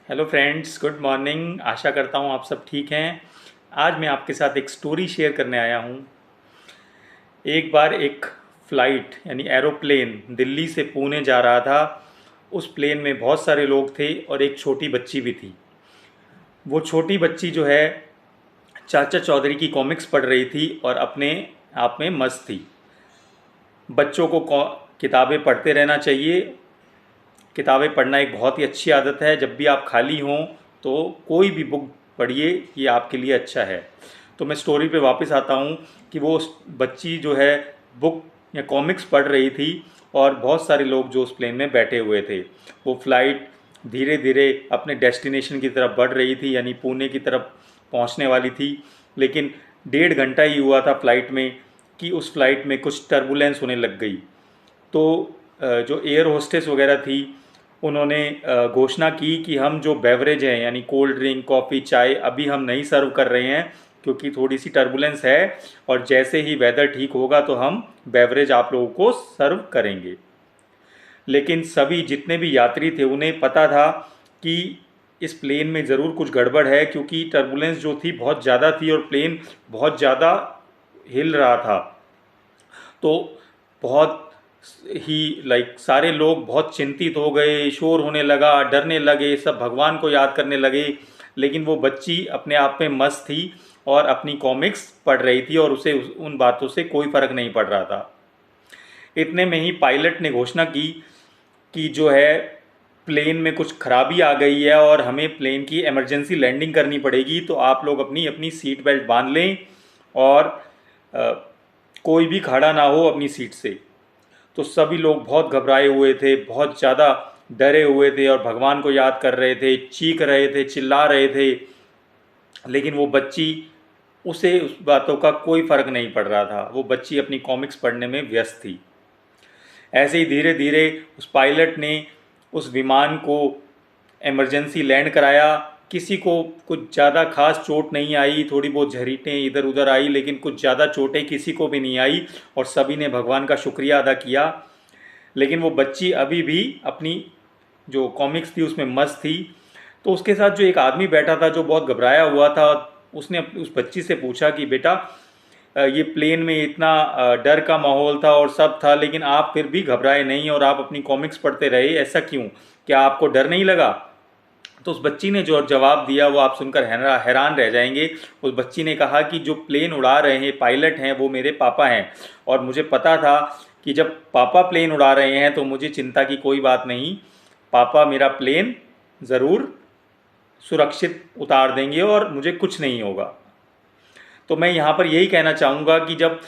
Hello friends, good morning. आशा करता हूँ आप सब ठीक हैं। आज मैं आपके साथ एक स्टोरी शेयर करने आया हूँ। एक बार एक फ़्लाइट यानी एरोप्लेन दिल्ली से पुणे जा रहा था। उस प्लेन में बहुत सारे लोग थे और एक छोटी बच्ची भी थी। वो छोटी बच्ची जो है चाचा चौधरी की कॉमिक्स पढ़ रही थी और अपने आप में मस्त थी। बच्चों को किताबें पढ़ते रहना चाहिए। किताबें पढ़ना एक बहुत ही अच्छी आदत है। जब भी आप खाली हों तो कोई भी बुक पढ़िए, ये आपके लिए अच्छा है। तो मैं स्टोरी पे वापस आता हूँ कि वो बच्ची जो है बुक या कॉमिक्स पढ़ रही थी और बहुत सारे लोग जो उस प्लेन में बैठे हुए थे। वो फ्लाइट धीरे धीरे अपने डेस्टिनेशन की तरफ बढ़ रही थी, यानी पुणे की तरफ पहुँचने वाली थी। लेकिन 1.5 घंटा ही हुआ था फ्लाइट में कि उस फ्लाइट में कुछ टर्बुलेंस होने लग गई। तो जो एयर होस्टेस वगैरह थी उन्होंने घोषणा की कि हम जो बेवरेज हैं यानी कोल्ड ड्रिंक, कॉफ़ी, चाय अभी हम नहीं सर्व कर रहे हैं क्योंकि थोड़ी सी टर्बुलेंस है, और जैसे ही वेदर ठीक होगा तो हम बेवरेज आप लोगों को सर्व करेंगे। लेकिन सभी जितने भी यात्री थे उन्हें पता था कि इस प्लेन में ज़रूर कुछ गड़बड़ है, क्योंकि टर्बुलेंस जो थी बहुत ज़्यादा थी और प्लेन बहुत ज़्यादा हिल रहा था। तो बहुत ही सारे लोग बहुत चिंतित हो गए, शोर होने लगा, डरने लगे, सब भगवान को याद करने लगे। लेकिन वो बच्ची अपने आप में मस्त थी और अपनी कॉमिक्स पढ़ रही थी और उसे उन बातों से कोई फ़र्क नहीं पड़ रहा था। इतने में ही पायलट ने घोषणा की कि जो है प्लेन में कुछ खराबी आ गई है और हमें प्लेन की इमरजेंसी लैंडिंग करनी पड़ेगी, तो आप लोग अपनी अपनी सीट बेल्ट बांध लें और अ, कोई भी खड़ा ना हो अपनी सीट से। तो सभी लोग बहुत घबराए हुए थे, बहुत ज़्यादा डरे हुए थे और भगवान को याद कर रहे थे, चीख रहे थे, चिल्ला रहे थे। लेकिन वो बच्ची, उसे उस बातों का कोई फ़र्क नहीं पड़ रहा था। वो बच्ची अपनी कॉमिक्स पढ़ने में व्यस्त थी। ऐसे ही धीरे धीरे उस पायलट ने उस विमान को इमरजेंसी लैंड कराया। किसी को कुछ ज़्यादा खास चोट नहीं आई, थोड़ी बहुत झरीटें इधर उधर आई, लेकिन कुछ ज़्यादा चोटें किसी को भी नहीं आई और सभी ने भगवान का शुक्रिया अदा किया। लेकिन वो बच्ची अभी भी अपनी जो कॉमिक्स थी उसमें मस्त थी। तो उसके साथ जो एक आदमी बैठा था जो बहुत घबराया हुआ था, उसने उस बच्ची से पूछा कि बेटा, ये प्लेन में इतना डर का माहौल था और सब था, लेकिन आप फिर भी घबराए नहीं और आप अपनी कॉमिक्स पढ़ते रहे, ऐसा क्यों? क्या आपको डर नहीं लगा? तो उस बच्ची ने जो जवाब दिया वो आप सुनकर हैरान रह जाएंगे। उस बच्ची ने कहा कि जो प्लेन उड़ा रहे हैं, पायलट हैं, वो मेरे पापा हैं और मुझे पता था कि जब पापा प्लेन उड़ा रहे हैं तो मुझे चिंता की कोई बात नहीं। पापा मेरा प्लेन ज़रूर सुरक्षित उतार देंगे और मुझे कुछ नहीं होगा। तो मैं यहाँ पर यही कहना चाहूँगा कि जब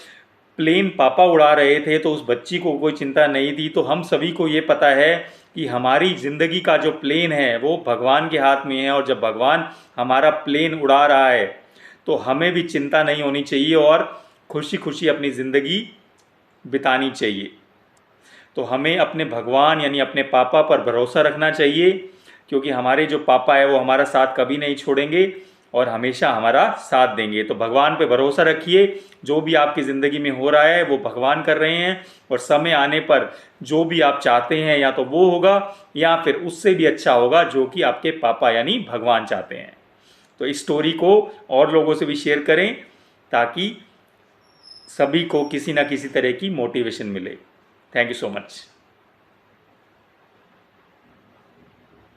प्लेन पापा उड़ा रहे थे तो उस बच्ची को कोई चिंता नहीं थी। तो हम सभी को ये पता है कि हमारी ज़िंदगी का जो प्लेन है वो भगवान के हाथ में है, और जब भगवान हमारा प्लेन उड़ा रहा है तो हमें भी चिंता नहीं होनी चाहिए और खुशी खुशी अपनी ज़िंदगी बितानी चाहिए। तो हमें अपने भगवान यानी अपने पापा पर भरोसा रखना चाहिए, क्योंकि हमारे जो पापा है वो हमारा साथ कभी नहीं छोड़ेंगे और हमेशा हमारा साथ देंगे। तो भगवान पे भरोसा रखिए। जो भी आपकी ज़िंदगी में हो रहा है वो भगवान कर रहे हैं, और समय आने पर जो भी आप चाहते हैं या तो वो होगा या फिर उससे भी अच्छा होगा जो कि आपके पापा यानी भगवान चाहते हैं। तो इस स्टोरी को और लोगों से भी शेयर करें ताकि सभी को किसी ना किसी तरह की मोटिवेशन मिले। Thank you so much.